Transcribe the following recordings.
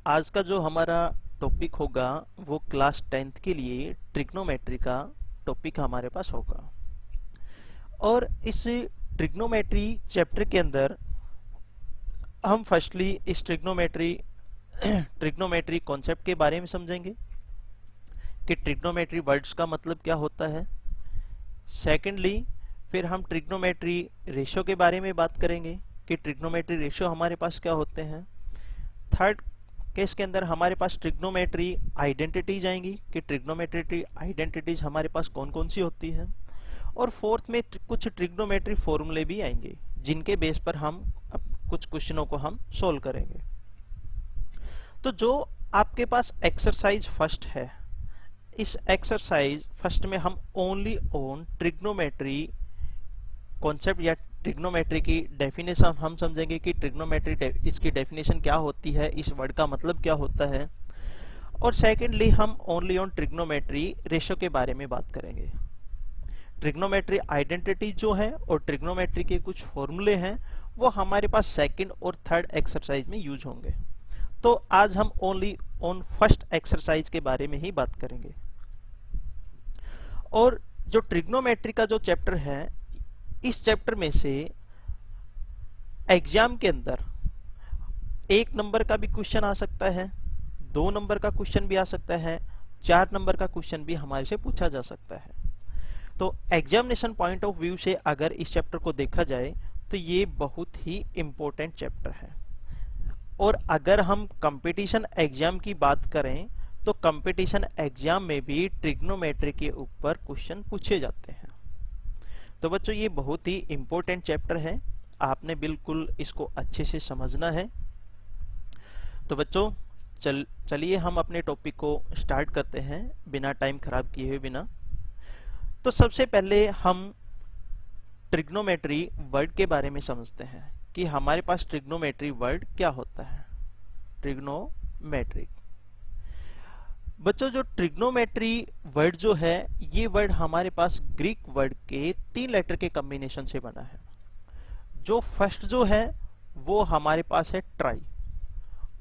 आज का जो हमारा टॉपिक होगा वो क्लास 10th के लिए ट्रिग्नोमेट्री का टॉपिक हमारे पास होगा। और इस ट्रिग्नोमेट्री चैप्टर के अंदर हम फर्स्टली इस ट्रिग्नोमेट्री कॉन्सेप्ट के बारे में समझेंगे कि ट्रिग्नोमेट्री वर्ड्स का मतलब क्या होता है। सेकेंडली फिर हम ट्रिग्नोमेट्री रेशो के बारे में बात करेंगे कि ट्रिग्नोमेट्री रेशो हमारे पास क्या होते हैं। थर्ड केस के अंदर हमारे पास ट्रिग्नोमेट्री आइडेंटिटीज आएंगी कि ट्रिग्नोमेट्री आइडेंटिटीज हमारे पास कौन कौन सी होती है। और फोर्थ में कुछ ट्रिग्नोमेट्री फॉर्मूले भी आएंगे जिनके बेस पर हम कुछ क्वेश्चनों को हम सोल्व करेंगे। तो जो आपके पास एक्सरसाइज फर्स्ट है, इस एक्सरसाइज फर्स्ट में हम ओनली ऑन ट्रिग्नोमेट्री कॉन्सेप्ट या ट्रिग्नोमेट्री की डेफिनेशन हम समझेंगे कि ट्रिग्नोमेट्री इसकी डेफिनेशन क्या होती है, इस वर्ड का मतलब क्या होता है। और सेकेंडली हम ओनली ऑन ट्रिग्नोमेट्री रेशो के बारे में बात करेंगे। ट्रिग्नोमेट्री आइडेंटिटी जो है और ट्रिग्नोमेट्री के कुछ फॉर्मूले हैं वो हमारे पास सेकंड और थर्ड एक्सरसाइज में यूज होंगे। तो आज हम ओनली ऑन फर्स्ट एक्सरसाइज के बारे में ही बात करेंगे। और जो ट्रिग्नोमेट्री का जो चैप्टर है, इस चैप्टर में से एग्जाम के अंदर 1 नंबर का भी क्वेश्चन आ सकता है, 2 नंबर का क्वेश्चन भी आ सकता है, 4 नंबर का क्वेश्चन भी हमारे से पूछा जा सकता है। तो एग्जामिनेशन पॉइंट ऑफ व्यू से अगर इस चैप्टर को देखा जाए तो ये बहुत ही इंपॉर्टेंट चैप्टर है। और अगर हम कंपटीशन एग्जाम की बात करें तो कंपटीशन एग्जाम में भी ट्रिग्नोमेट्री के ऊपर क्वेश्चन पूछे जाते हैं। तो बच्चों ये बहुत ही इंपॉर्टेंट चैप्टर है, आपने बिल्कुल इसको अच्छे से समझना है। तो बच्चों चलिए हम अपने टॉपिक को स्टार्ट करते हैं बिना टाइम खराब किए हुए बिना। तो सबसे पहले हम ट्रिग्नोमेट्री वर्ड के बारे में समझते हैं कि हमारे पास ट्रिग्नोमेट्री वर्ड क्या होता है। ट्रिग्नोमेट्री बच्चों, जो ट्रिग्नोमेट्री वर्ड जो है ये वर्ड हमारे पास ग्रीक वर्ड के 3 लेटर के कॉम्बिनेशन से बना है। जो फर्स्ट जो है वो हमारे पास है ट्राई,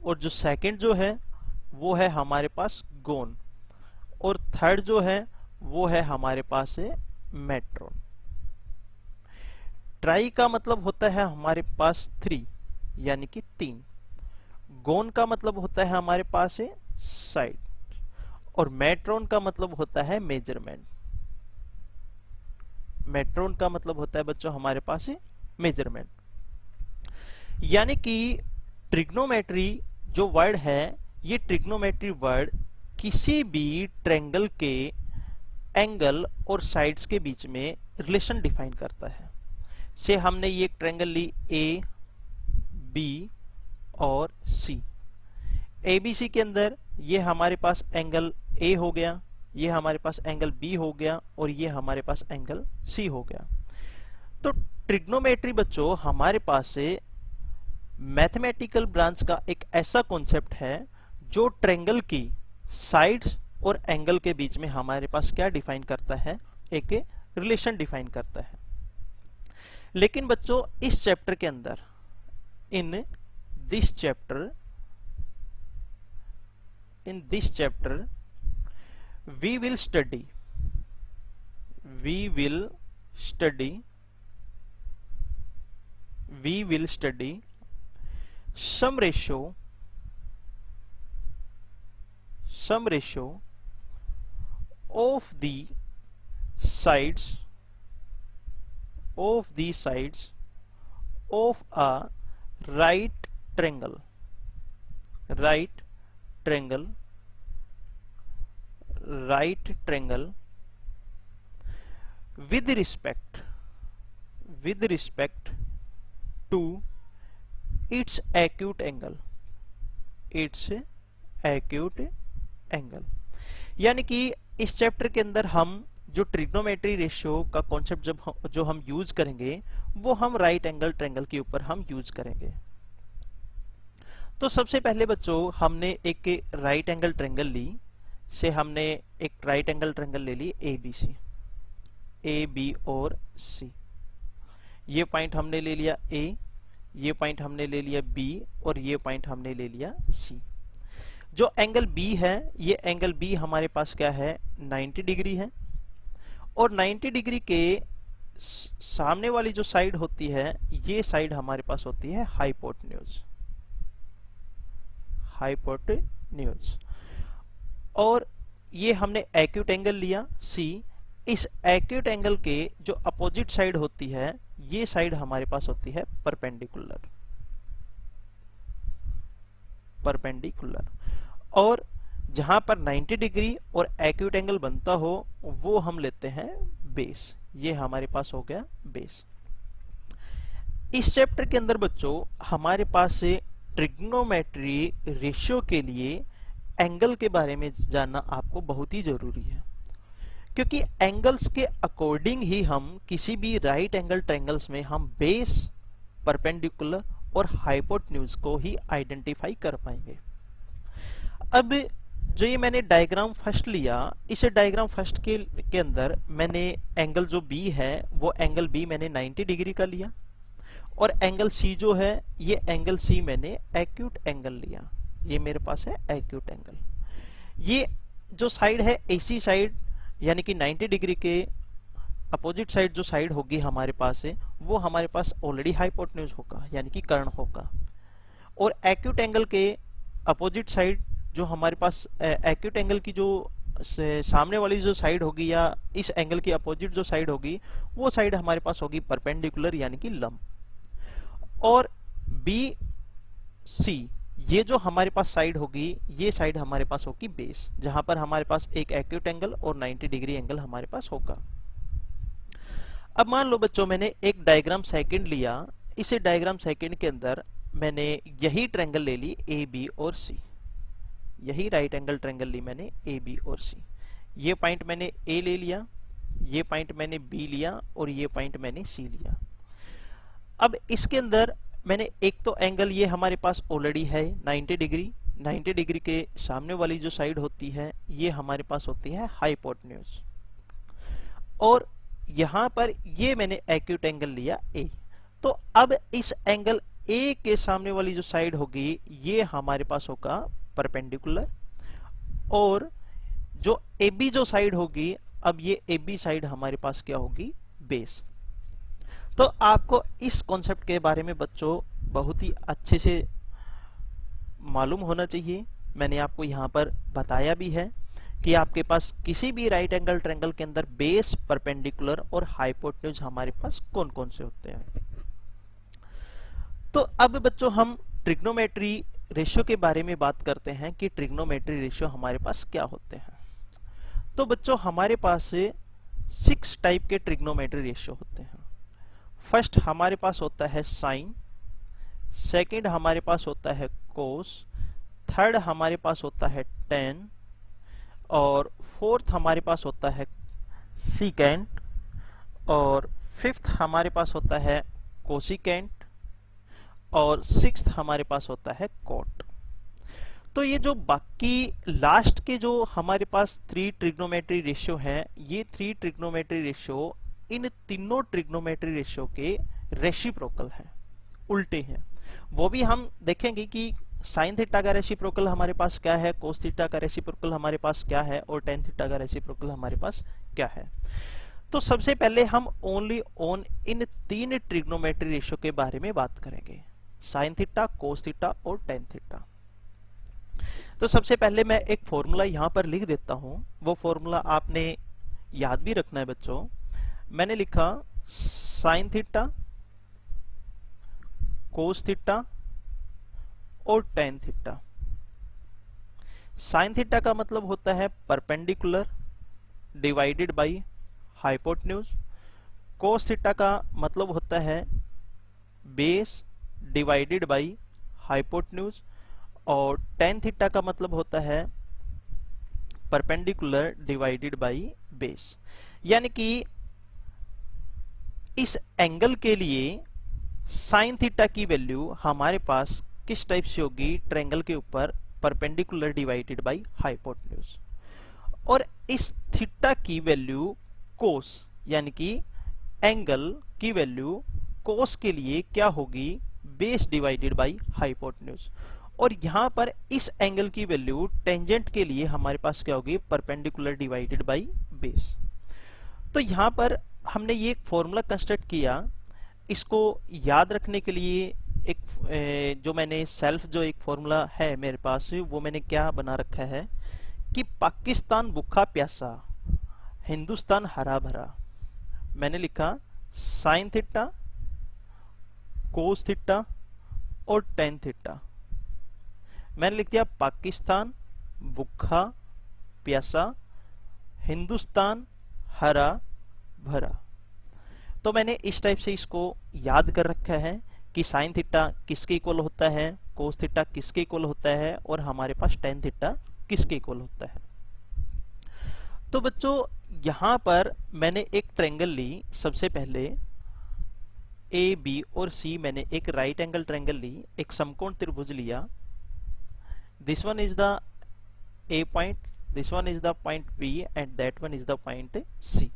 और जो सेकंड जो है वो है हमारे पास गोन, और थर्ड जो है वो है हमारे पास है मेट्रोन। ट्राई का मतलब होता है हमारे पास 3 यानी कि 3। गोन का मतलब होता है हमारे पास है साइड, और मेट्रोन का मतलब होता है मेजरमेंट। मेट्रोन का मतलब होता है बच्चों हमारे पास है मेजरमेंट। यानी कि ट्रिग्नोमेट्री जो वर्ड है, ये ट्रिग्नोमेट्री वर्ड किसी भी ट्रायंगल के एंगल और साइड्स के बीच में रिलेशन डिफाइन करता है। से हमने ये एक ट्रायंगल ली ए, बी और सी। ए बी सी के अंदर ये हमारे पास एंगल ए हो गया, ये हमारे पास एंगल बी हो गया, और ये हमारे पास एंगल सी हो गया। तो ट्रिग्नोमेट्री बच्चों हमारे पास से मैथमेटिकल ब्रांच का एक ऐसा कॉन्सेप्ट है जो ट्रायंगल की साइड्स और एंगल के बीच में हमारे पास क्या डिफाइन करता है, एक रिलेशन डिफाइन करता है। लेकिन बच्चों इस चैप्टर के अंदर, in this chapter we will study some ratio of the sides of a right triangle with respect to its acute angle। यानी कि इस चैप्टर के अंदर हम जो ट्रिग्नोमेट्री रेशियो का कॉन्सेप्ट जो हम यूज करेंगे वो हम राइट एंगल ट्रायंगल के ऊपर हम यूज करेंगे। तो सबसे पहले बच्चों हमने एक राइट एंगल ट्रायंगल ली, से हमने एक राइट एंगल ट्रायंगल ले ली ए बी और सी। ये पॉइंट हमने ले लिया ए, ये पॉइंट हमने ले लिया बी, और ये पॉइंट हमने ले लिया सी। जो एंगल बी है, ये एंगल बी हमारे पास क्या है, 90 डिग्री है। और 90 डिग्री के सामने वाली जो साइड होती है, ये साइड हमारे पास होती है हाइपोटेन्यूज। हाइपोटेन्यूज। और ये हमने एक्यूट एंगल लिया सी। इस एक्यूट एंगल के जो अपोजिट साइड होती है, ये साइड हमारे पास होती है परपेंडिकुलर। परपेंडिकुलर। और जहां पर 90 डिग्री और एक्यूट एंगल बनता हो, वो हम लेते हैं बेस। ये हमारे पास हो गया बेस। इस चैप्टर के अंदर बच्चों हमारे पास से ट्रिग्नोमेट्री रेशियो के लिए एंगल के बारे में जानना आपको बहुत ही जरूरी है, क्योंकि एंगल्स के अकॉर्डिंग ही हम किसी भी राइट एंगल ट्रायंगल्स में हम बेस, परपेंडिकुलर और हाइपोटेन्यूज को ही आइडेंटिफाई कर पाएंगे। अब जो ये मैंने डायग्राम फर्स्ट लिया, इस डायग्राम फर्स्ट के अंदर मैंने एंगल जो बी है, वो एंगल बी मैंने 90 डिग्री का लिया। और एंगल सी जो है, ये एंगल सी मैंने एक्यूट एंगल लिया। ये मेरे पास है एक्यूट एंगल। ये जो साइड है एसी साइड, यानी कि 90 डिग्री के अपोजिट साइड जो साइड होगी हमारे पास है, वो हमारे पास ऑलरेडी हाइपोटेन्यूज होगा, यानी कि कर्ण होगा। और एक्यूट एंगल के अपोजिट साइड जो हमारे पास एक्यूट एंगल की जो सामने वाली जो साइड होगी, या इस एंगल की अपोजिट जो साइड होगी, वो साइड हमारे पास होगी परपेंडिकुलर, यानी कि लंब। और बी सी, ये जो हमारे पास साइड होगी, ये साइड हमारे पास होगी बेस, जहां पर हमारे पास एक एक्यूट एंगल और 90 डिग्री एंगल हमारे पास होगा। अब मान लो बच्चों मैंने एक डायग्राम सेकंड लिया। इसे डायग्राम सेकंड के अंदर मैंने यही ट्रायंगल ले ली ए बी और सी। यही राइट एंगल ट्रायंगल ली मैंने ए बी और सी। ये पॉइंट मैंने ए ले लिया, ये पॉइंट मैंने बी लिया और ये पॉइंट मैंने सी लिया। अब इसके अंदर मैंने एक तो एंगल ये हमारे पास ऑलरेडी है 90 डिग्री। 90 डिग्री के सामने वाली जो साइड होती है, ये हमारे पास होती है हाइपोटेन्यूज। और यहां पर ये मैंने एक्यूट एंगल लिया ए। तो अब इस एंगल ए के सामने वाली जो साइड होगी, ये हमारे पास होगा परपेंडिकुलर। और जो ए बी जो साइड होगी, अब ये ए बी साइड हमारे पास क्या होगी, बेस। तो आपको इस कॉन्सेप्ट के बारे में बच्चों बहुत ही अच्छे से मालूम होना चाहिए। मैंने आपको यहां पर बताया भी है कि आपके पास किसी भी राइट एंगल ट्रायंगल के अंदर बेस, परपेंडिकुलर और हाइपोटेन्यूज हमारे पास कौन कौन से होते हैं। तो अब बच्चों हम ट्रिग्नोमेट्री रेशियो के बारे में बात करते हैं कि ट्रिग्नोमेट्री रेशियो हमारे पास क्या होते हैं। तो बच्चों हमारे पास 6 टाइप के ट्रिग्नोमेट्री रेशियो होते हैं। फर्स्ट हमारे पास होता है साइन, सेकंड हमारे पास होता है कोस, थर्ड हमारे पास होता है टेन, और फोर्थ हमारे पास होता है सीकेंट, और फिफ्थ हमारे पास होता है कोसिकेंट, और सिक्स्थ हमारे पास होता है कॉट। तो ये जो बाकी लास्ट के जो हमारे पास 3 ट्रिग्नोमेट्री रेशियो हैं, ये 3 ट्रिग्नोमेट्री रेशियो इन तीनों ट्रिग्नोमेट्री रेशियो के रेसिप्रोकल हैं, उल्टे हैं। वो भी हम देखेंगे कि साइन थीटा का रेसिप्रोकल हमारे पास क्या है, कोस थीटा का रेसिप्रोकल हमारे पास क्या है, और टेन थीटा का रेसिप्रोकल हमारे पास क्या है। तो सबसे पहले हम only on in 3 trigonometry ratio के बारे में बात करेंगे, साइन थीटा, कोस थीटा और टेन थीटा। तो सबसे पहले मैं एक फॉर्मूला यहां पर लिख देता हूं। वो फॉर्मूला आपने याद भी रखना है बच्चों। मैंने लिखा साइन थीटा, कोस थीटा और टेन थीटा। साइन थीटा का मतलब होता है perpendicular divided by hypotenuse. Cos theta का मतलब होता है बेस डिवाइडेड बाय हाइपोटेन्यूज। और टेन थीटा का मतलब होता है परपेंडिकुलर डिवाइडेड बाय बेस। यानी कि इस एंगल के लिए साइन थीटा की वैल्यू हमारे पास किस टाइप से होगी, ट्रायंगल के ऊपर परपेंडिकुलर डिवाइडेड बाय हाइपोटेन्यूज। और इस थीटा की वैल्यू कोस, यानी कि एंगल की वैल्यू कोस के लिए क्या होगी, बेस डिवाइडेड बाय हाइपोटेन्यूज। और यहां पर इस एंगल की वैल्यू टेंजेंट के लिए हमारे पास क्या होगी, परपेंडिकुलर डिवाइडेड बाई बेस। तो यहां पर हमने ये एक फॉर्मूला कंस्ट्रक्ट किया, इसको याद रखने के लिए एक जो मैंने सेल्फ जो एक फॉर्मूला है मेरे पास, वो मैंने क्या बना रखा है कि पाकिस्तान भूखा प्यासा, हिंदुस्तान हरा भरा। मैंने लिखा साइन थीटा, कोस थीटा और टेन थीटा। मैंने लिख दिया पाकिस्तान भूखा प्यासा, हिंदुस्तान हरा भरा। तो मैंने इस टाइप से इसको याद कर रखा है कि साइन थीटा किसके इक्वल होता है, कोस थीटा किसके इक्वल होता है, और हमारे पास टेन थीटा किसके इक्वल होता है। तो बच्चों यहां पर मैंने एक ट्रायंगल ली, सबसे पहले ए बी और सी, मैंने एक राइट एंगल ट्रायंगल ली, एक समकोण त्रिभुज लिया। This one is the A point, this one is the point B and that one is the point C.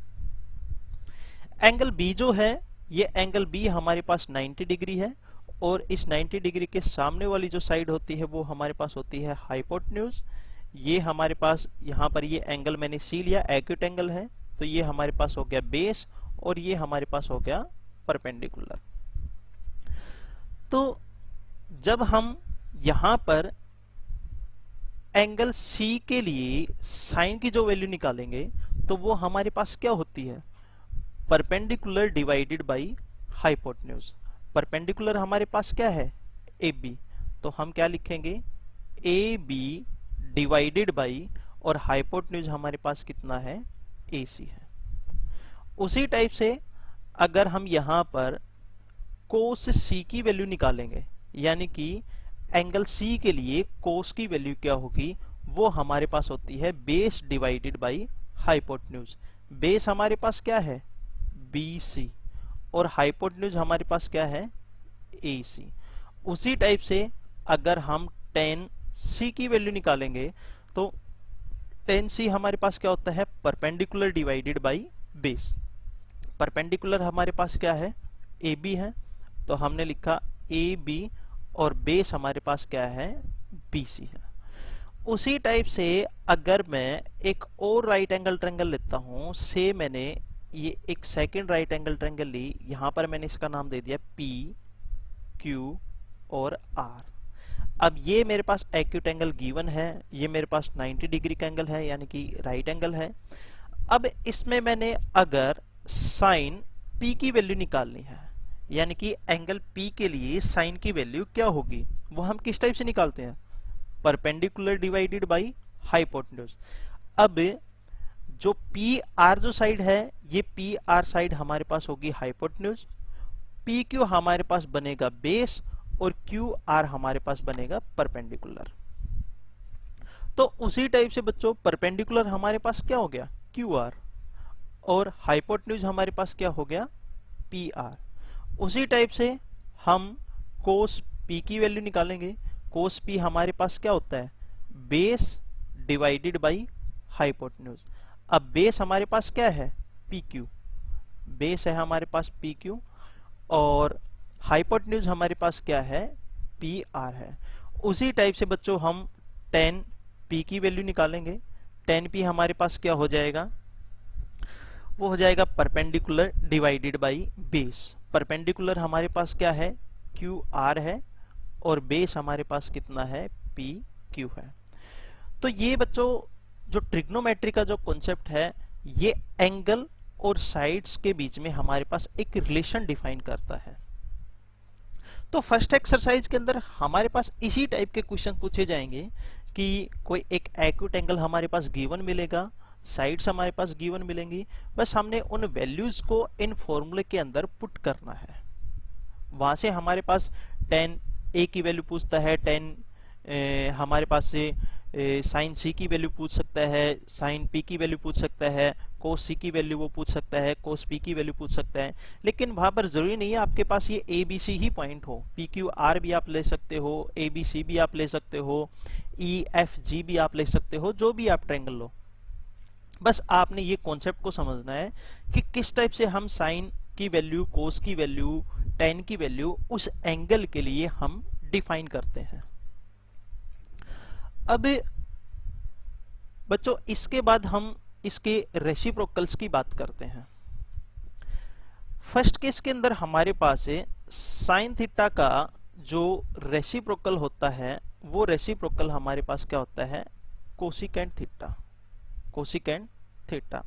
Angle B जो है, ये एंगल बी हमारे पास 90 डिग्री है, और इस 90 डिग्री के सामने वाली जो साइड होती है वो हमारे पास होती है हाइपोटेन्यूज। ये हमारे पास यहाँ पर ये एंगल मैंने सी लिया, एक्यूट एंगल है, तो ये हमारे पास हो गया बेस, और ये हमारे पास हो गया परपेंडिकुलर। तो जब हम यहां पर एंगल सी के लिए साइन की जो वैल्यू निकालेंगे तो वो हमारे पास क्या होती है, perpendicular divided by hypotenuse. Perpendicular हमारे पास क्या है, ए बी, तो हम क्या लिखेंगे, ए बी डिवाइडेड बाई, और हाइपोटेन्यूज हमारे पास कितना है, ए सी है। उसी टाइप से अगर हम यहां पर कोस सी की वैल्यू निकालेंगे, यानी कि एंगल सी के लिए कोस की वैल्यू क्या होगी, वो हमारे पास होती है base divided by hypotenuse. Base हमारे पास क्या है, बी सी, और हाइपोटेन्यूज हमारे पास क्या है, ए सी। उसी टाइप से अगर हम टेन सी की वैल्यू निकालेंगे तो टेन सी हमारे पास क्या होता है, perpendicular divided by base. Perpendicular हमारे पास क्या है, ए बी है, तो हमने लिखा ए बी, और बेस हमारे पास क्या है, बी सी है। उसी टाइप से अगर मैं एक और राइट एंगल ट्रायंगल लेता हूं, से मैंने ये एक सेकंड राइट एंगल ट्रायंगल ली, यहां पर मैंने इसका नाम दे दिया पी क्यू और आर। अब ये मेरे पास एक्यूट एंगल गिवन है, ये मेरे पास 90 डिग्री का एंगल है, यानी कि राइट एंगल है। अब इसमें मैंने अगर साइन पी की वैल्यू निकालनी है, यानी कि एंगल पी के लिए साइन की वैल्यू क्या होगी, वो हम किस टाइप से निकालते हैं, परपेंडिकुलर डिवाइडेड बाई हाइपोटेन्यूज। अब जो पी आर जो साइड है, ये पी आर साइड हमारे पास होगी हाइपोटेन्यूज, पी क्यू हमारे पास बनेगा बेस, और क्यू आर हमारे पास बनेगा परपेंडिकुलर। तो उसी टाइप से बच्चों परपेंडिकुलर हमारे पास क्या हो गया, क्यू आर, और हाइपोटेन्यूज हमारे पास क्या हो गया, पी आर। उसी टाइप से हम कोस पी की वैल्यू निकालेंगे, कोस पी हमारे पास क्या होता है, बेस डिवाइडेड बाई हाइपोटेन्यूज। अब बेस हमारे पास क्या है, पी क्यू, बेस है हमारे पास पी क्यू, और हाइपोटेन्यूज हमारे पास क्या है, पी आर है। उसी टाइप से बच्चों हम टेन पी की वैल्यू निकालेंगे, टेन पी हमारे पास क्या हो जाएगा, वो हो जाएगा perpendicular divided by base. Perpendicular हमारे पास क्या है, क्यू आर है, और बेस हमारे पास कितना है, पी क्यू है। तो ये बच्चों जो ट्रिग्नोमेट्री का जो कॉन्सेप्ट है, ये एंगल और साइड्स के बीच में हमारे पास एक रिलेशन डिफाइन करता है। तो फर्स्ट एक्सरसाइज के अंदर हमारे पास इसी टाइप के क्वेश्चन पूछे जाएंगे कि कोई एक एक्यूट एंगल हमारे पास गिवन मिलेगा, साइड्स हमारे पास गिवन मिलेंगी, बस हमने उन वैल्यूज को इन फॉर्मूले के अंदर पुट करना है। वहां से हमारे पास टेन ए की वैल्यू पूछता है, टेन हमारे पास से साइन सी की वैल्यू पूछ सकता है, साइन पी की वैल्यू पूछ सकता है, कोस सी की वैल्यू वो पूछ सकता है, कोस पी की वैल्यू पूछ सकता है। लेकिन वहां पर जरूरी नहीं है आपके पास ये ए बी सी ही पॉइंट हो, पी क्यू आर भी आप ले सकते हो, ए बी सी भी आप ले सकते हो, ई एफ जी भी आप ले सकते हो, जो भी आप ट्रायंगल लो। बस आपने ये कॉन्सेप्ट को समझना है कि किस टाइप से हम साइन की वैल्यू, कोस की वैल्यू, टेन की वैल्यू उस एंगल के लिए हम डिफाइन करते हैं। अब बच्चों इसके बाद हम इसके रेसिप्रोकल्स की बात करते हैं। फर्स्ट केस के अंदर हमारे पास है साइन थीटा का जो रेसिप्रोकल होता है वो रेसिप्रोकल हमारे पास क्या होता है, कोसिकेंट थीटा। कोसिकेंट थीटा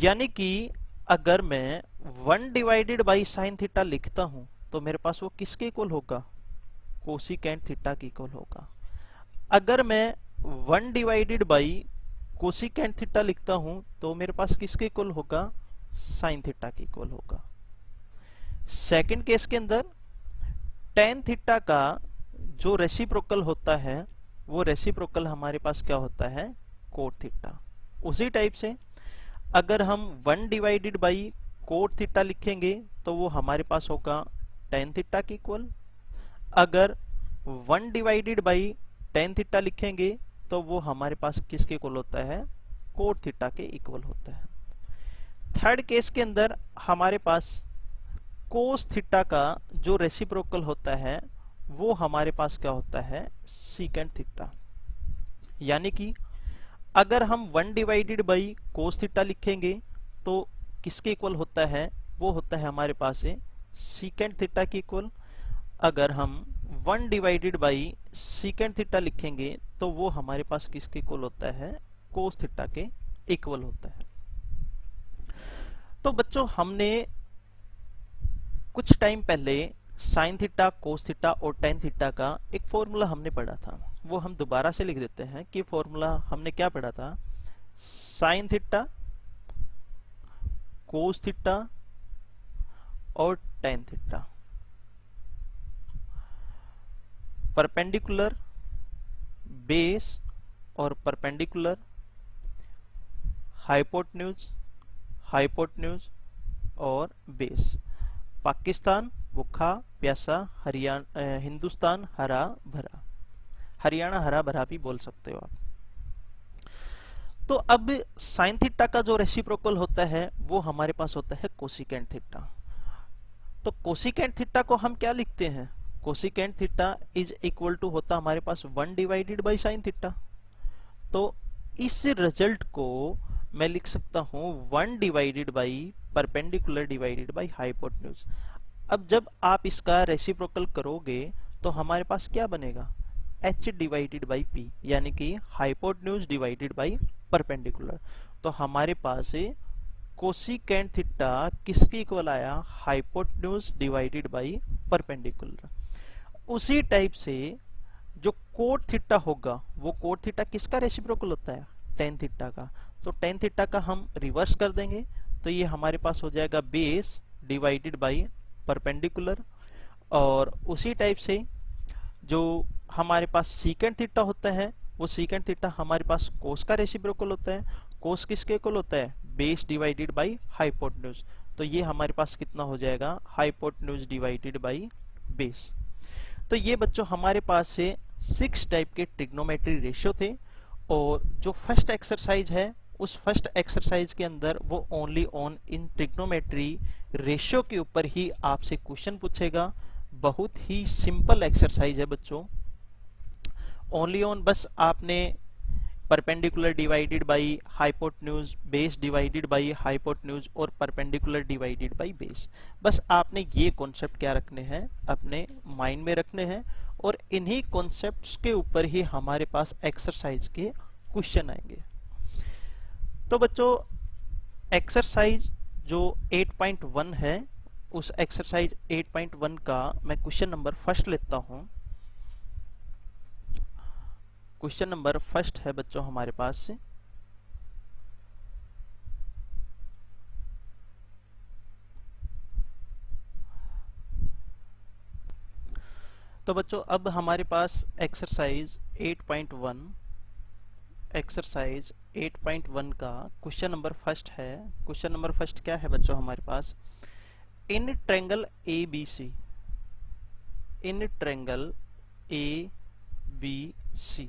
यानी कि अगर मैं 1 डिवाइडेड बाई साइन थीटा लिखता हूं तो मेरे पास वो किसके इक्वल होगा, कोसिकेंट थीटा के इक्वल होगा। अगर मैं 1 डिवाइडेड बाई कोसिकेंट थीटा लिखता हूं तो मेरे पास किसके इक्वल होगा, साइन थीटा के इक्वल होगा। सेकंड केस के अंदर टेन थीटा का जो रेसिप्रोकल होता है वो रेसिप्रोकल हमारे पास क्या होता है, कोट थीटा। उसी टाइप से अगर हम 1 डिवाइडेड बाई कोट थीटा लिखेंगे तो वो हमारे पास होगा टेन थीटा के इक्वल। अगर 1 डिवाइडेड बाई टेन थीटा लिखेंगे तो वो हमारे पास किसके इक्वल होता है, कोट थीटा के इक्वल होता है। थर्ड केस के अंदर हमारे पास कोस थीटा का जो रेसिप्रोकल होता है वो हमारे पास क्या होता है, सीकेंट थीटा। यानी कि अगर हम 1 डिवाइडेड बाई कोस थीटा लिखेंगे तो किसके इक्वल होता है, वो होता है हमारे पास है सीकेंट थीटा के इक्वल। अगर हम 1 डिवाइडेड बाई सीकेंट थीटा लिखेंगे तो वो हमारे पास किसके इक्वल होता है, कोस थीटा के इक्वल होता है। तो बच्चों हमने कुछ टाइम पहले साइन थीटा, कोस थीटा और टेन थीटा का एक फॉर्मूला हमने पढ़ा था, वो हम दोबारा से लिख देते हैं कि फॉर्मूला हमने क्या पढ़ा था, साइन थीटा, कोस थीटा और टेन थीटा परपेंडिकुलर, बेस और परपेंडिकुलर, हाइपोटेन्यूज, हाइपोटेन्यूज और बेस। पाकिस्तान भूखा प्यासा, हरियाणा हिंदुस्तान हरा भरा, हरियाणा हरा भरा भी बोल सकते हो आप। तो अब साइन थीटा का जो रेसिप्रोकल होता है वो हमारे पास होता है कोसिकेंट थीटा। तो कोसिकेंट थीटा को हम क्या लिखते हैं, cosecant theta is equal to होता हमारे पास 1 डिवाइडेड बाई साइन थीटा। तो इस रिजल्ट को मैं लिख सकता हूं 1 divided by perpendicular divided by hypotenuse. अब जब आप इसका रेसिप्रोकल करोगे तो हमारे पास क्या बनेगा, h डिवाइडेड बाई p, यानी कि हाइपोटेन्यूज डिवाइडेड बाई परपेंडिकुलर। तो हमारे पास कोसिकेंट थीटा किसके इक्वल आया, हाइपोटेन्यूज डिवाइडेड बाई परपेंडिकुलर। उसी टाइप से जो कोट थीटा होगा वो कोट थीटा किसका रेसिप्रोकल होता है, टेन थीटा का। तो टेन थीटा का हम रिवर्स कर देंगे तो ये हमारे पास हो जाएगा बेस डिवाइडेड बाई परपेंडिकुलर। और उसी टाइप से जो हमारे पास सीकेंट थीटा होता है वो सीकेंट थीटा हमारे पास कोस का रेसिप्रोकल होता है। कोस किसके इक्वल होता है, बेस डिवाइडेड बाई हाइपोटेन्यूज। तो ये हमारे पास कितना हो जाएगा, हाइपोटेन्यूज डिवाइडेड बाई बेस। तो ये बच्चों हमारे पास से 6 टाइप के ट्रिग्नोमेट्री रेशियो थे। और जो फर्स्ट एक्सरसाइज है उस फर्स्ट एक्सरसाइज के अंदर वो only on in trigonometry ratio के ऊपर ही आपसे क्वेश्चन पूछेगा। बहुत ही सिंपल एक्सरसाइज है बच्चों, ओनली ऑन बस आपने perpendicular divided by hypotenuse, base divided by hypotenuse और परपेंडिकुलर डिवाइडेड बाई बेस, बस आपने ये कॉन्सेप्ट क्या रखने हैं, अपने माइंड में रखने हैं। और इन्हीं कॉन्सेप्ट्स के ऊपर ही हमारे पास एक्सरसाइज के क्वेश्चन आएंगे। तो बच्चों एक्सरसाइज जो 8.1 है उस एक्सरसाइज 8.1 का मैं क्वेश्चन नंबर फर्स्ट लेता हूं। क्वेश्चन नंबर फर्स्ट है बच्चों हमारे पास से, तो बच्चों अब हमारे पास एक्सरसाइज 8.1 एक्सरसाइज 8.1 का क्वेश्चन नंबर फर्स्ट है। क्वेश्चन नंबर फर्स्ट क्या है बच्चों हमारे पास, in triangle ABC, in triangle ABC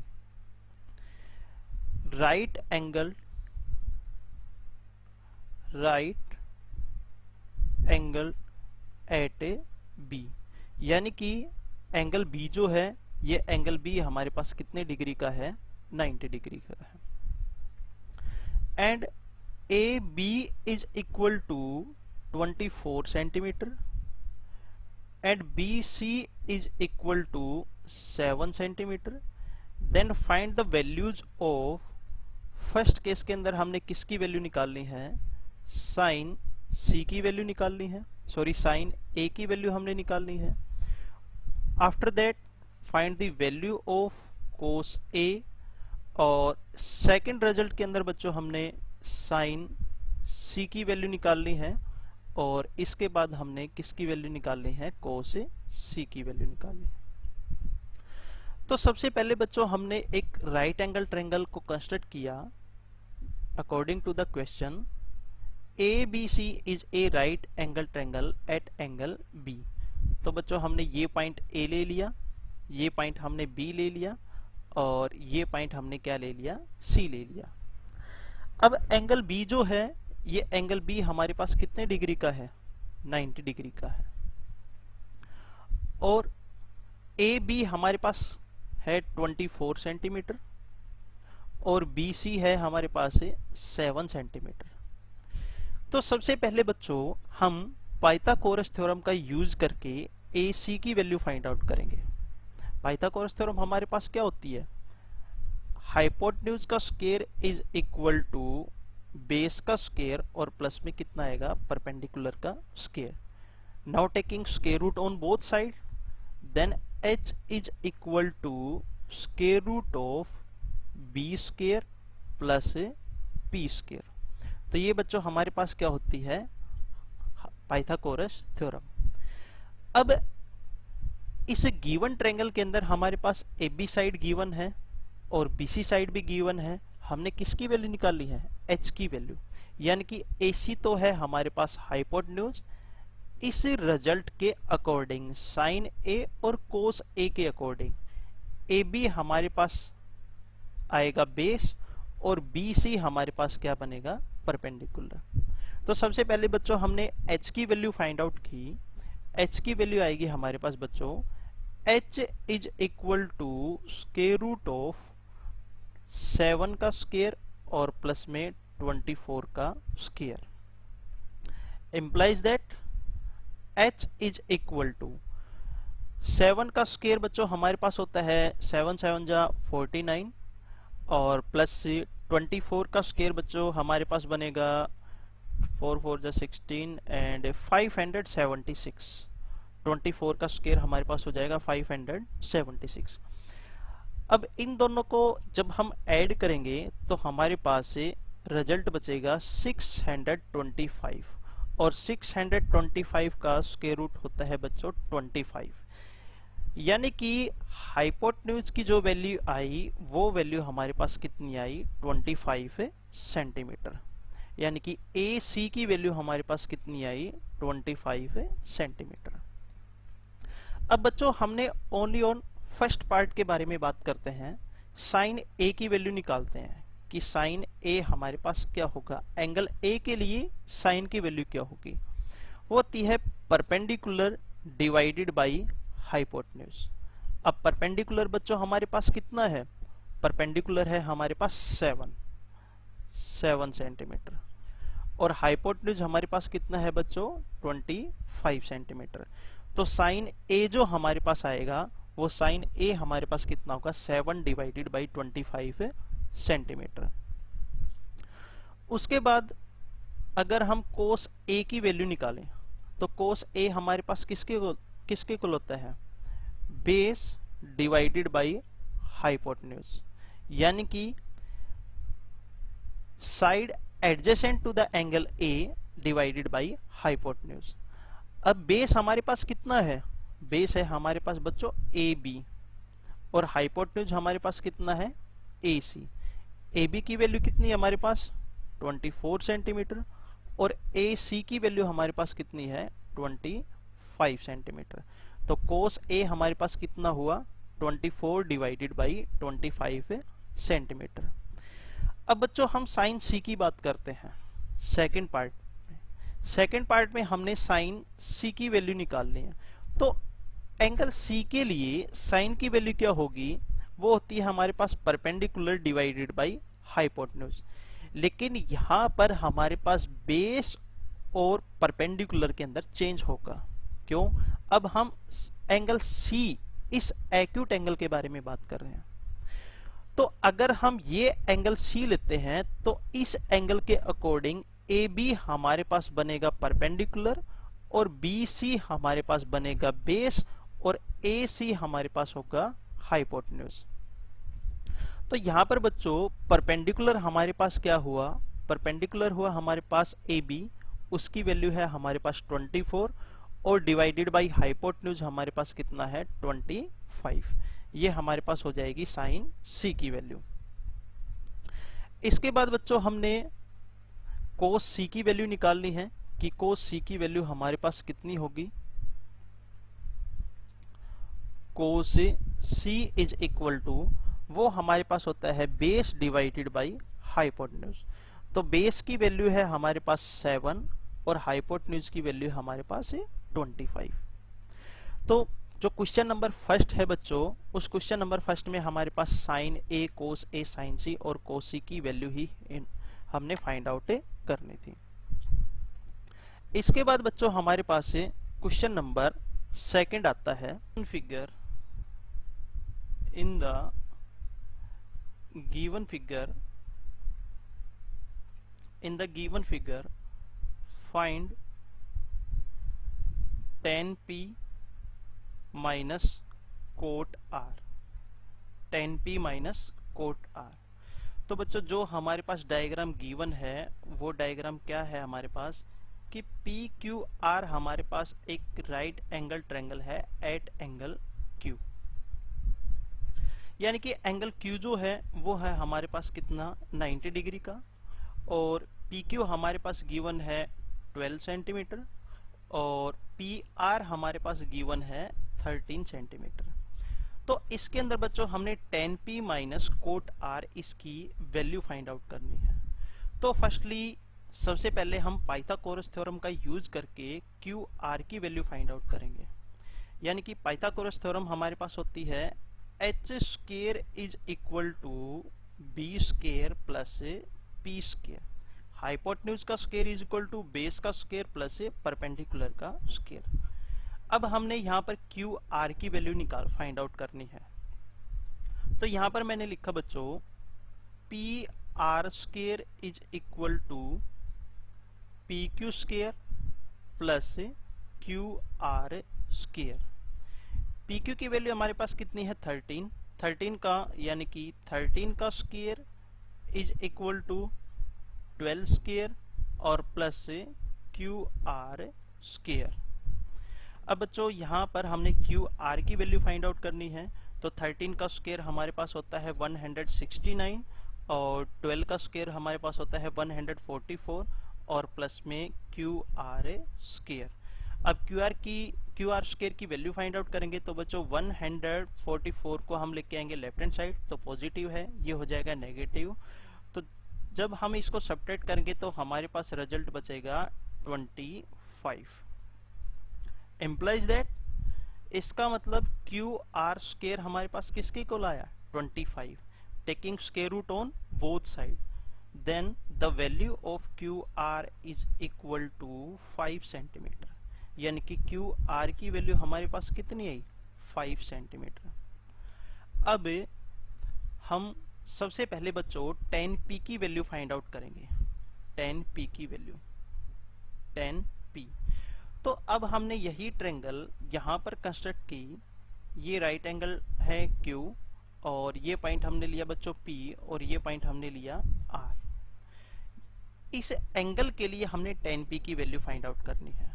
right angle at A B, यानी कि एंगल B जो है ये एंगल बी हमारे पास कितने डिग्री का है, 90 डिग्री का है। And A B is equal to 24 centimetre and B C is equal to 7 centimetre. Then find the values of, first case के अंदर हमने किसकी वैल्यू निकालनी है, साइन सी की वैल्यू निकालनी है, सॉरी साइन ए की वैल्यू हमने निकालनी है। After that find the value of cos A, और सेकंड रिजल्ट के अंदर बच्चों हमने साइन सी की वैल्यू निकालनी है, और इसके बाद हमने किसकी वैल्यू निकालनी है, कोस सी की वैल्यू निकालनी है। तो सबसे पहले बच्चों हमने एक राइट एंगल ट्रायंगल को कंस्ट्रक्ट किया according to the question ABC is a right angle triangle at angle B। तो बच्चों हमने ये पॉइंट A ले लिया, ये पॉइंट हमने B ले लिया, और ये पॉइंट हमने क्या ले लिया, C ले लिया। अब एंगल B जो है, ये एंगल B हमारे पास कितने डिग्री का है, 90 डिग्री का है, और AB हमारे पास है 24 सेंटीमीटर और BC है हमारे पास 7 सेंटीमीटर। तो सबसे पहले बच्चों हम पाइथागोरस थ्योरम का यूज करके AC की वैल्यू फाइंड आउट करेंगे। पाइथागोरस थ्योरम हमारे पास क्या होती है, हाइपोटेन्यूज का square is equal to base का स्क्वायर और प्लस में कितना आएगा, परपेंडिकुलर का square. Now taking square root on both side, then h is equal to square root of b square plus p square. तो ये बच्चों हमारे पास क्या होती है, पाइथागोरस थ्योरम। अब इस गिवन ट्रायंगल के अंदर हमारे पास AB साइड गिवन है और BC साइड भी गिवन है। हमने किसकी वैल्यू निकाली है, h की वैल्यू, यानी कि AC तो है हमारे पास हाइपोटेन्यूज, इस रिजल्ट के अकॉर्डिंग साइन A और कोस A के अकॉर्डिंग AB हमारे पास आएगा बेस और BC हमारे पास क्या बनेगा, परपेंडिकुलर। तो सबसे पहले बच्चों हमने h की वैल्यू फाइंड आउट की। h की वैल्यू आएगी हमारे पास बच्चों, h is equal to square root of 7 का स्क्वायर और प्लस में 24 का square, implies that h is equal to 7 का स्क्वायर बच्चों हमारे पास होता है 7 7 जा 49 और प्लस 24 का स्क्वायर बच्चों हमारे पास बनेगा 4 4 जा 16 एंड 576। 24 का स्क्वायर हमारे पास हो जाएगा 576। अब इन दोनों को जब हम ऐड करेंगे तो हमारे पास से रिजल्ट बचेगा 625, और 625 का स्क्वायर रूट होता है बच्चों 25, यानी कि हाइपोटेन्यूज की जो वैल्यू आई वो वैल्यू हमारे पास कितनी आई, 25 सेंटीमीटर, यानी कि AC की वैल्यू हमारे पास कितनी आई, 25 सेंटीमीटर। अब बच्चों हमने ओनली ऑन फर्स्ट पार्ट के बारे में बात करते हैं। साइन A की वैल्यू निकालते हैं कि साइन A हमारे पास क्या होगा, एंगल A के लिए साइन की वैल्यू क्या होगी, वो होती है परपेंडिकुलर डिवाइडेड बाई हाइपोटेन्यूज। अब परपेंडिकुलर बच्चों हमारे पास कितना है, परपेंडिकुलर है हमारे पास 7 सेंटीमीटर, और हाइपोटेन्यूज हमारे पास कितना है बच्चों, 25 सेंटीमीटर। तो साइन A जो हमारे पास आएगा वो साइन A हमारे पास कितना होगा, 7 डिवाइडेड बाई 25 सेंटीमीटर। उसके बाद अगर हम कोस A की वैल्यू निकालें तो कोस A हमारे पास किसके इक्वल होता है, बेस डिवाइडेड बाई हाइपोटेन्यूज, यानी कि side adjacent to the angle A divided by hypotenuse. अब बेस हमारे पास कितना है, बेस है हमारे पास बच्चों AB, और हाइपोटेन्यूज हमारे पास कितना है, AC। AB की वैल्यू कितनी है हमारे पास, 24 सेंटीमीटर, और AC की वैल्यू हमारे पास कितनी है, 25 सेंटीमीटर। तो कोस A हमारे पास कितना हुआ, 24 डिवाइडेड बाई 25 सेंटीमीटर। अब बच्चों हम साइन C की बात करते हैं सेकंड पार्ट में। सेकंड पार्ट में हमने साइन C की वैल्यू निकालनी है। तो एंगल सी के लिए साइन की वैल्यू क्या होगी, वो होती है हमारे पास परपेंडिकुलर डिवाइडेड बाय हाइपोटेन्यूज। लेकिन यहां पर हमारे पास बेस और परपेंडिकुलर के अंदर चेंज होगा। क्यों? अब हम एंगल सी, इस एक्यूट एंगल के बारे में बात कर रहे हैं। तो अगर हम ये एंगल सी लेते हैं तो इस एंगल के अकॉर्डिंग ए बी हमारे पास बनेगा परपेंडिकुलर और बी सी हमारे पास बनेगा बेस और ए सी हमारे पास होगा हाइपोटेन्यूज। तो यहां पर बच्चों परपेंडिकुलर हमारे पास क्या हुआ, परपेंडिकुलर हुआ हमारे पास ए बी, उसकी वैल्यू है हमारे पास 24 और डिवाइडेड बाय हाइपोटेन्यूज हमारे पास कितना है 25। ये हमारे पास हो जाएगी साइन सी की वैल्यू। इसके बाद बच्चों हमने कोस सी की वैल्यू निकालनी है कि कोस सी की वैल्यू हमारे पास कितनी होगी। कोस सी इज इक्वल टू, वो हमारे पास होता है बेस डिवाइडेड बाय हाइपोटेन्यूज। तो बेस की वैल्यू है हमारे पास 7 और हाइपोटेन्यूज की वैल्यू हमारे पास है 25। तो जो क्वेश्चन नंबर फर्स्ट है बच्चों, उस क्वेश्चन नंबर फर्स्ट में हमारे पास साइन ए, कोस ए, साइन सी और कोस सी की वैल्यू ही हमने फाइंड आउट करनी थी। इसके बाद बच्चों हमारे पास क्वेश्चन नंबर सेकंड आता है, figure in the given figure, in the given figure find tan p minus cot r, tan p minus cot r। तो बच्चों जो हमारे पास डायग्राम गिवन है वो डायग्राम क्या है हमारे पास कि पी क्यू आर हमारे पास एक राइट एंगल ट्रायंगल है एट एंगल क्यू, यानी कि एंगल क्यू जो है वो है हमारे पास कितना 90 डिग्री का, और PQ हमारे पास गिवन है 12 सेंटीमीटर और PR हमारे पास गिवन है 13 सेंटीमीटर। तो इसके अंदर बच्चों हमने tan P minus cot R इसकी वैल्यू फाइंड आउट करनी है। तो फर्स्टली सबसे पहले हम पाइथागोरस थ्योरम का यूज करके QR की वैल्यू फाइंड आउट करेंगे। यानी कि पाइथागोरस थ्योरम हमारे पास होती है h square is equal to b square plus p square, hypotenuse का square is equal to base का स्क्वायर प्लस परपेंडिकुलर का स्क्वायर। अब हमने यहाँ पर क्यू आर की वैल्यू निकाल फाइंड आउट करनी है। तो यहाँ पर मैंने लिखा बच्चों P R square is equal to P Q square plus Q R square. P Q की वैल्यू हमारे पास कितनी है 13 का, यानी कि 13 का square is equal to 12 square और प्लस क्यू आर स्क्वायर। अब बच्चों यहाँ पर हमने क्यू आर की वैल्यू फाइंड आउट करनी है। तो 13 का स्क्वायर हमारे पास होता है 169 और 12 का स्क्वायर हमारे पास होता है 144 और प्लस में क्यू आर स्क्वायर। अब क्यू आर स्क्वायर की वैल्यू फाइंड आउट करेंगे तो बच्चों 144 को हम लेके आएंगे लेफ्ट हैंड साइड, तो पॉजिटिव है, ये हो जाएगा नेगेटिव। तो जब हम इसको सब्ट्रैक्ट करेंगे तो हमारे पास रिजल्ट बचेगा 25। एम्प्लाइज दैट, इसका मतलब क्यू आर स्क्वायर हमारे पास किसके को लाया 25, taking square root on both side, then the value of Q R is equal to 5 centimetre. यानी कि क्यू आर की वैल्यू हमारे पास कितनी आई 5 सेंटीमीटर। अब हम सबसे पहले बच्चों tan p की वैल्यू फाइंड आउट करेंगे। tan p की वैल्यू tan p, तो अब हमने यही ट्रायंगल यहाँ पर कंस्ट्रक्ट की, ये राइट एंगल है Q और ये पॉइंट हमने लिया बच्चों P और ये पॉइंट हमने लिया R। इस एंगल के लिए हमने tan P की वैल्यू फाइंड आउट करनी है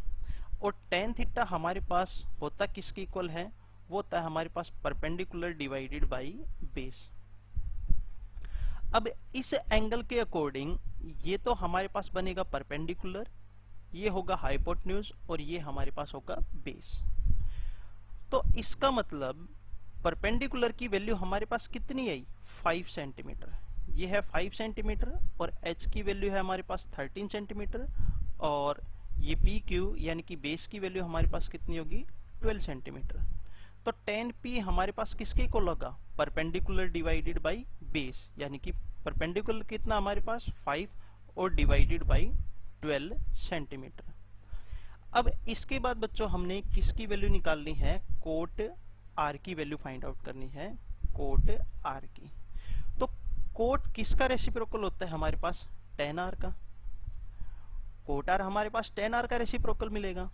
और tan थीटा हमारे पास होता किसके इक्वल है, वो होता है हमारे पास परपेंडिकुलर डिवाइडेड बाई बेस। अब इस एंगल के अकॉर्डिंग ये तो हमारे पास बनेगा परपेंडिकुलर, ये होगा हाइपोटेन्यूज और ये हमारे पास होगा बेस। तो इसका मतलब परपेंडिकुलर की वैल्यू हमारे पास कितनी आई 5 सेंटीमीटर, ये है 5 सेंटीमीटर और h की वैल्यू है हमारे पास 13 सेंटीमीटर और ये PQ यानी कि बेस की वैल्यू हमारे पास कितनी होगी 12 सेंटीमीटर। तो 10p हमारे पास किसके इक्वल होगा, परपेंडिकुलर डिवाइडेड बाई बेस, यानी कि परपेंडिकुलर कितना हमारे पास 5 और डिवाइडेड बाई 12 सेंटीमीटर। अब इसके बाद बच्चों हमने किसकी वैल्यू निकालनी है, कोट आर की वैल्यू फाइंड आउट करनी है, कोट आर की। तो कोट किसका रेसिप्रोकल होता है हमारे पास, tan r का। कोट आर हमारे पास tan r का रेसिप्रोकल मिलेगा।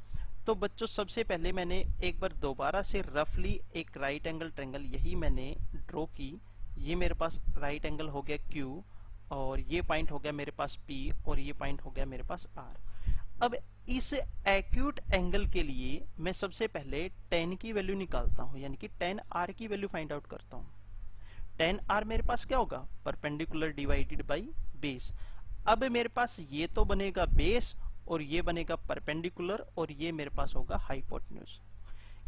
तो बच्चों सबसे पहले मैंने एक बार दोबारा से रफली एक राइट एंगल ट्रायंगल यही मैंने ड्रॉ की। ये मेरे पास राइट एंगल हो गया Q और ये पॉइंट हो गया मेरे पास P और ये पॉइंट हो गया मेरे पास R। अब इस एक्यूट एंगल के लिए मैं सबसे पहले tan की वैल्यू निकालता हूं, यानी कि tan r की वैल्यू फाइंड आउट करता हूं। tan r मेरे पास क्या होगा, परपेंडिकुलर डिवाइडेड बाई बेस। अब मेरे पास ये तो बनेगा बेस और ये बनेगा परपेंडिकुलर और ये मेरे पास होगा हाइपोटेन्यूज।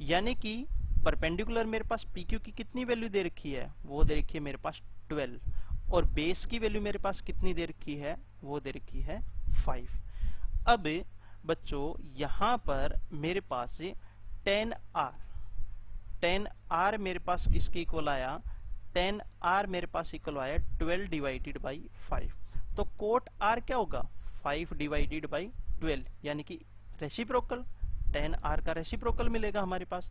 यानी कि परपेंडिकुलर मेरे पास PQ की कितनी वैल्यू दे रखी है, वो दे रखी है मेरे पास 12 और बेस की वैल्यू मेरे पास कितनी दे रखी है, वो दे रखी है 5। अब बच्चों यहां पर मेरे पास tan r मेरे पास किसके इक्वल आया, tan r मेरे पास इक्वल आया 12 डिवाइडेड बाई 5। तो कोट r क्या होगा, 5 डिवाइडेड बाई 12, यानी कि रेसिप्रोकल, tan r का रेसिप्रोकल मिलेगा हमारे पास।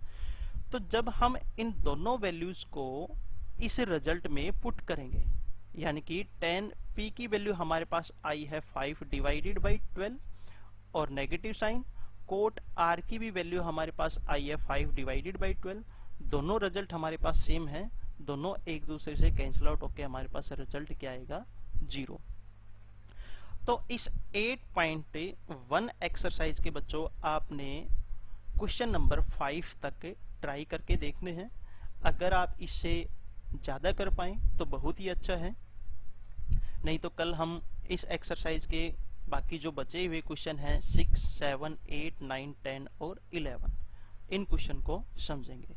तो जब हम इन दोनों वैल्यूज को इस रिजल्ट में पुट करेंगे, यानी कि tan p की वैल्यू हमारे पास आई है 5 डिवाइडेड बाई 12 और नेगेटिव साइन, कोट r की भी वैल्यू हमारे पास आई है 5 डिवाइडेड बाई 12। दोनों रिजल्ट हमारे पास सेम है, दोनों एक दूसरे से कैंसिल आउट होकर हमारे पास रिजल्ट क्या आएगा, 0। तो इस 8.1 एक्सरसाइज के बच्चों आपने क्वेश्चन नंबर 5 तक ट्राई करके देखने हैं। अगर आप इससे ज्यादा कर पाएं तो बहुत ही अच्छा है, नहीं तो कल हम इस एक्सरसाइज के बाकी जो बचे हुए क्वेश्चन हैं 6, 7, 8, 9, 10 और 11 इन क्वेश्चन को समझेंगे।